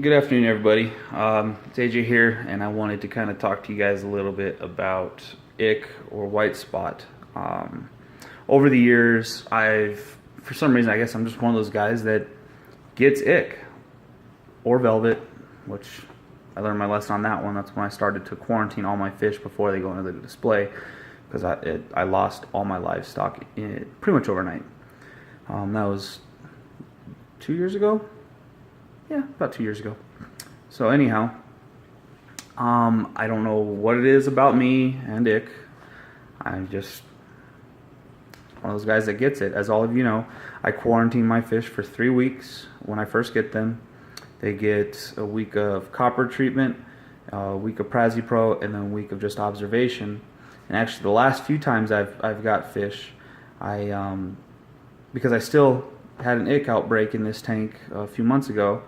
Good afternoon, everybody. It's AJ here, and I wanted to kind of talk to you guys a little bit about ick or white spot. Um, Over the years, for some reason, I guess I'm just one of those guys that gets ick or velvet, which I learned my lesson on that one. That's when I started to quarantine all my fish before they go into the display, because I lost all my livestock pretty much overnight. That was 2 years ago. Yeah, about 2 years ago. So anyhow, I don't know what it is about me and ick. I'm just one of those guys that gets it. As all of you know, I quarantine my fish for 3 weeks when I first get them. They get a week of copper treatment, a week of Prazipro, and then a week of just observation. And actually, the last few times I've got fish, because I still had an ick outbreak in this tank a few months ago.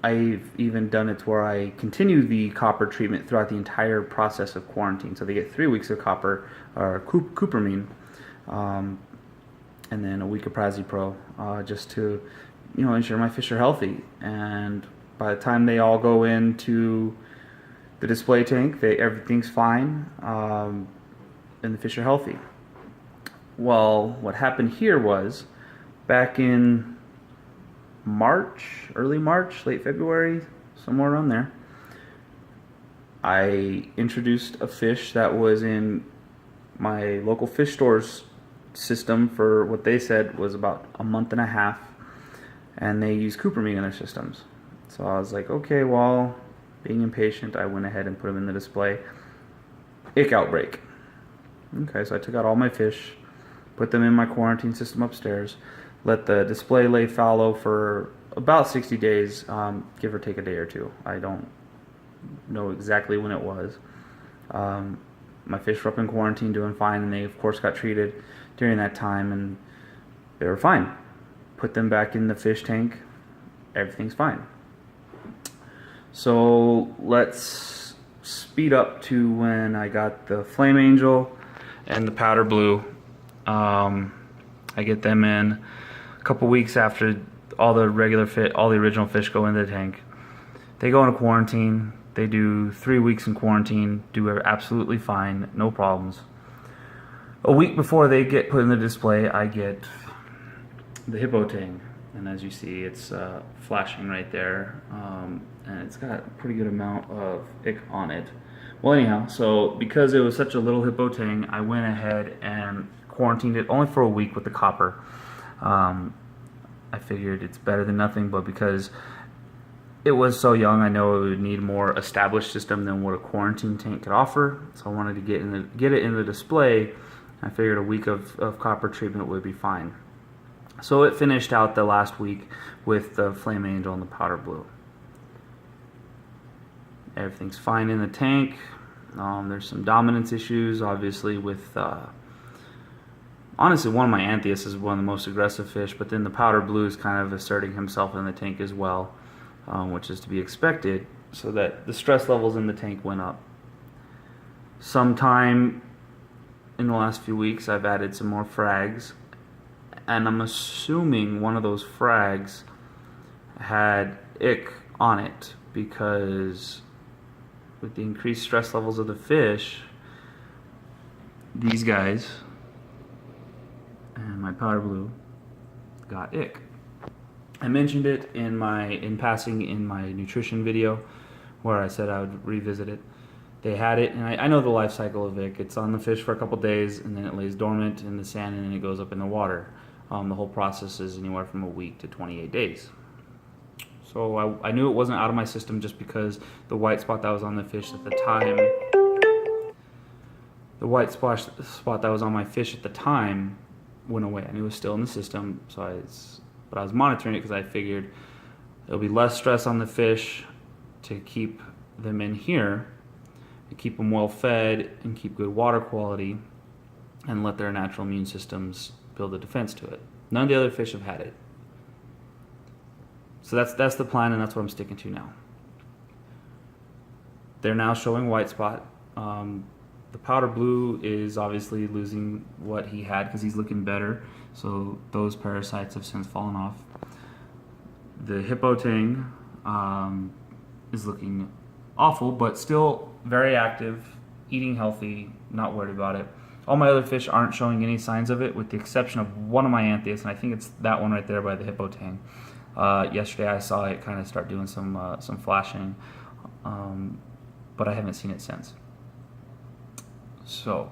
I've even done it to where I continue the copper treatment throughout the entire process of quarantine. So they get 3 weeks of copper or cupramine, and then a week of Prazipro, just to ensure my fish are healthy. And by the time they all go into the display tank, everything's fine, and the fish are healthy. Well, what happened here was back in March, early March, late February, somewhere around there, I introduced a fish that was in my local fish store's system for what they said was about a month and a half, and they use cupramine in their systems. So I was like, okay, well, being impatient, I went ahead and put them in the display. Ick outbreak. Okay, so I took out all my fish, put them in my quarantine system upstairs, let the display lay fallow for about 60 days, give or take a day or two. I don't know exactly when it was. My fish were up in quarantine doing fine, and they of course got treated during that time, and they were fine. Put them back in the fish tank, everything's fine. So let's speed up to when I got the Flame Angel and the Powder Blue. I get them in a couple weeks after all the original fish go into the tank. They go into quarantine. They do 3 weeks in quarantine, do absolutely fine, no problems. A week before they get put in the display, I get the Hippo Tang, and as you see, it's flashing right there, and it's got a pretty good amount of ick on it. Well, anyhow, so because it was such a little Hippo Tang, I went ahead and quarantined it only for a week with the copper. I figured it's better than nothing, but because it was so young, I know it would need a more established system than what a quarantine tank could offer. So I wanted to get it in the display. I figured a week of copper treatment would be fine. So it finished out the last week with the Flame Angel and the Powder Blue. Everything's fine in the tank. There's some dominance issues, obviously, with honestly, one of my Anthias is one of the most aggressive fish, but then the Powder Blue is kind of asserting himself in the tank as well, which is to be expected, so that the stress levels in the tank went up. Sometime in the last few weeks, I've added some more frags, and I'm assuming one of those frags had ick on it, because with the increased stress levels of the fish, these guys and my Powder Blue got ick. I mentioned it in passing in my nutrition video, where I said I would revisit it. They had it, and I know the life cycle of ick. It's on the fish for a couple days, and then it lays dormant in the sand, and then it goes up in the water. The whole process is anywhere from a week to 28 days. So I knew it wasn't out of my system just because the white spot that was on the fish at the time, that was on my fish at the time went away. I knew it was still in the system, but I was monitoring it because I figured there'll be less stress on the fish to keep them in here, to keep them well fed and keep good water quality, and let their natural immune systems build a defense to it. None of the other fish have had it. So that's the plan, and that's what I'm sticking to now. They're now showing white spot. The Powder Blue is obviously losing what he had because he's looking better, so those parasites have since fallen off. The hippo tang is looking awful, but still very active, eating healthy, not worried about it. All my other fish aren't showing any signs of it, with the exception of one of my Anthias, and I think it's that one right there by the hippo tang. Yesterday I saw it kind of start doing some flashing, but I haven't seen it since. So,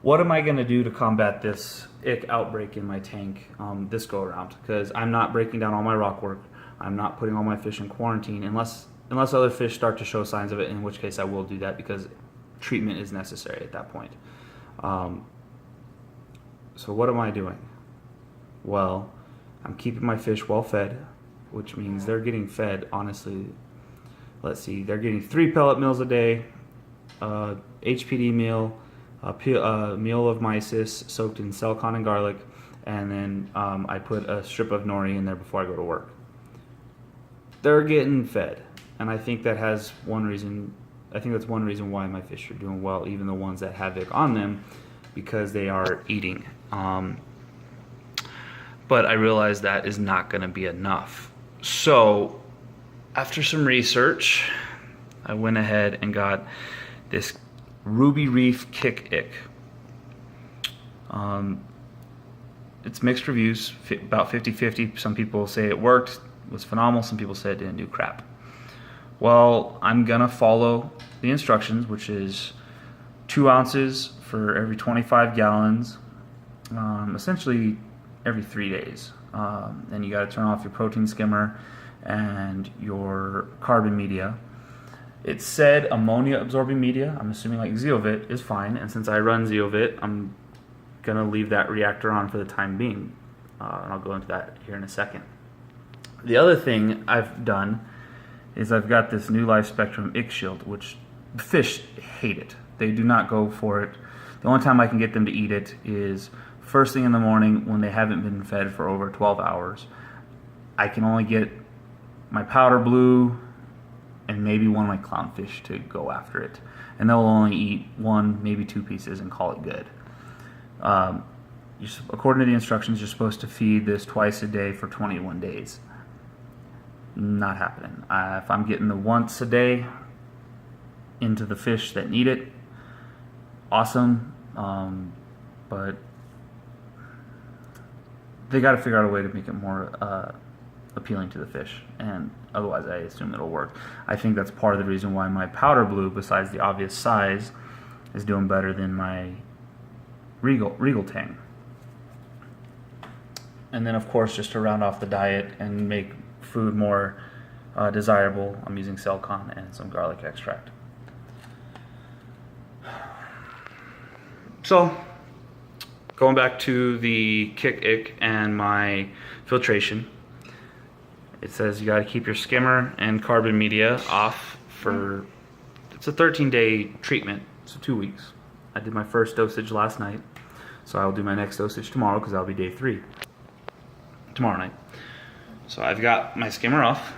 what am I going to do to combat this ick outbreak in my tank this go around? Because I'm not breaking down all my rock work. I'm not putting all my fish in quarantine unless other fish start to show signs of it, in which case I will do that because treatment is necessary at that point. So what am I doing? Well, I'm keeping my fish well fed, which means they're getting fed, honestly. Let's see, they're getting 3 pellet meals a day, HPD meal, a meal of mysis soaked in Celcon and garlic, and then I put a strip of nori in there before I go to work. They're getting fed, and I think that has one reason. I think that's one reason why my fish are doing well, even the ones that have ick on them, because they are eating. But I realize that is not going to be enough. So, after some research, I went ahead and got this Ruby Reef Kick Ick. It's mixed reviews, about 50-50. Some people say it worked, was phenomenal. Some people say it didn't do crap. Well, I'm gonna follow the instructions, which is 2 ounces for every 25 gallons, essentially every 3 days. Then you gotta turn off your protein skimmer and your carbon media. It said ammonia absorbing media. I'm assuming like Zeovit is fine, and since I run Zeovit, I'm gonna leave that reactor on for the time being. And I'll go into that here in a second. The other thing I've done is I've got this New Life Spectrum Ick Shield, which fish hate it. They do not go for it. The only time I can get them to eat it is first thing in the morning when they haven't been fed for over 12 hours. I can only get my powder blue and maybe one of my clownfish to go after it. And they'll only eat 1, maybe 2 pieces and call it good. According to the instructions, you're supposed to feed this twice a day for 21 days. Not happening. If I'm getting the once a day into the fish that need it, awesome. But they got to figure out a way to make it more appealing to the fish, and otherwise I assume it'll work. I think that's part of the reason why my powder blue, besides the obvious size, is doing better than my Regal Tang. And then of course, just to round off the diet and make food more desirable, I'm using Celcon and some garlic extract. So, going back to the Kick Ick and my filtration, it says you got to keep your skimmer and carbon media off for, it's a 13-day treatment, so 2 weeks. I did my first dosage last night, so I will do my next dosage tomorrow because that'll be day 3, tomorrow night. So I've got my skimmer off.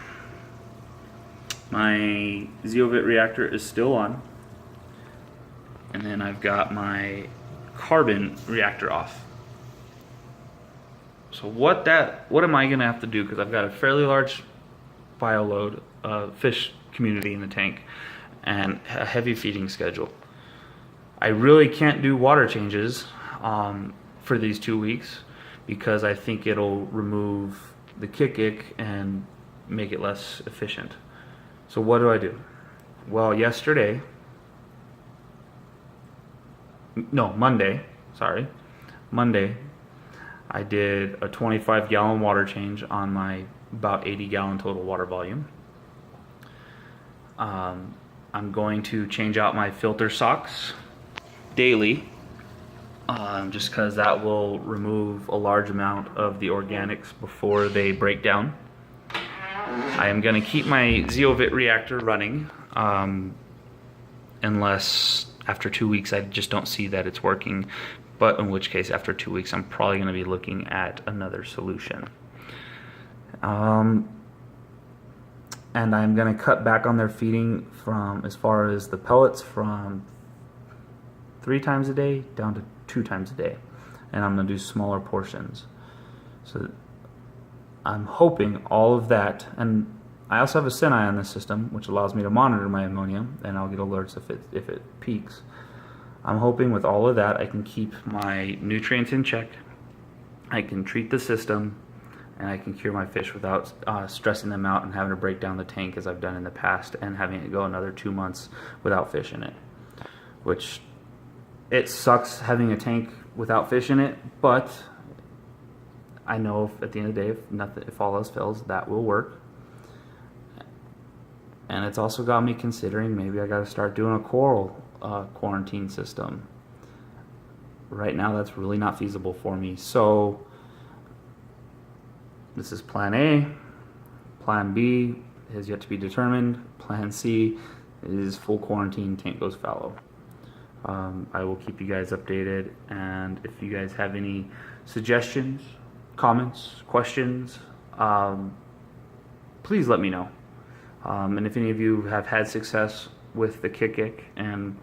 My Zeovit reactor is still on. And then I've got my carbon reactor off. So what am I gonna have to do? Because I've got a fairly large bio load fish community in the tank and a heavy feeding schedule. I really can't do water changes for these 2 weeks because I think it'll remove the Kick Ick and make it less efficient. So what do I do? Well, Monday, I did a 25-gallon water change on my about 80-gallon total water volume. I'm going to change out my filter socks daily, just because that will remove a large amount of the organics before they break down. I am going to keep my Zeovit reactor running, unless after 2 weeks I just don't see that it's working, but in which case after 2 weeks I'm probably going to be looking at another solution. And I'm going to cut back on their feeding from, as far as the pellets, from 3 times a day down to 2 times a day, and I'm going to do smaller portions. So I'm hoping all of that, and I also have a Senai on this system, which allows me to monitor my ammonia, and I'll get alerts if it peaks. I'm hoping with all of that I can keep my nutrients in check, I can treat the system, and I can cure my fish without stressing them out and having to break down the tank as I've done in the past and having it go another 2 months without fish in it. Which, it sucks having a tank without fish in it, but I know at the end of the day, if all else fails, that will work. And it's also got me considering maybe I got to start doing a coral quarantine system. Right now, that's really not feasible for me. So this is plan A. Plan B has yet to be determined. Plan C is full quarantine, tank goes fallow. I will keep you guys updated, and if you guys have any suggestions, comments, questions, please let me know. And if any of you have had success with the Kikik and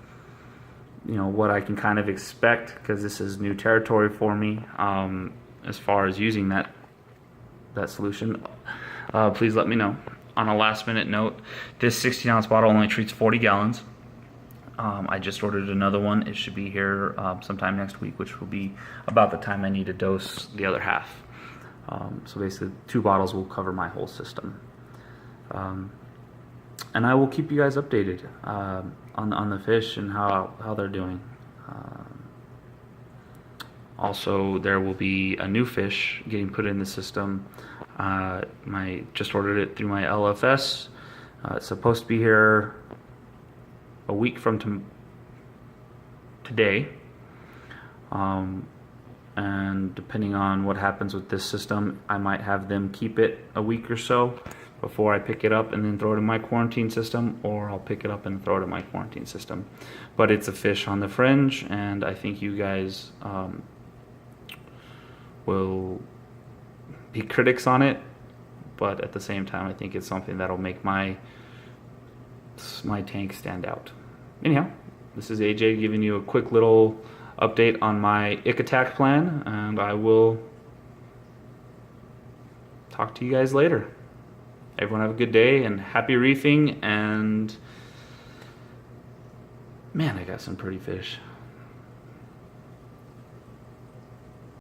what I can kind of expect, because this is new territory for me as far as using that solution, please let me know. On a last minute note, this 16-ounce bottle only treats 40 gallons. I just ordered another one. It should be here sometime next week, which will be about the time I need to dose the other half. So basically 2 bottles will cover my whole system. And I will keep you guys updated on the fish and how they're doing. Also, there will be a new fish getting put in the system. Just ordered it through my LFS. It's supposed to be here a week from today. And depending on what happens with this system, I might have them keep it a week or so before I pick it up and then throw it in my quarantine system, or I'll pick it up and throw it in my quarantine system. But it's a fish on the fringe, and I think you guys will be critics on it, but at the same time I think it's something that'll make my tank stand out. Anyhow, this is AJ giving you a quick little update on my Ick Attack plan, and I will talk to you guys later. Everyone have a good day and happy reefing, and man, I got some pretty fish.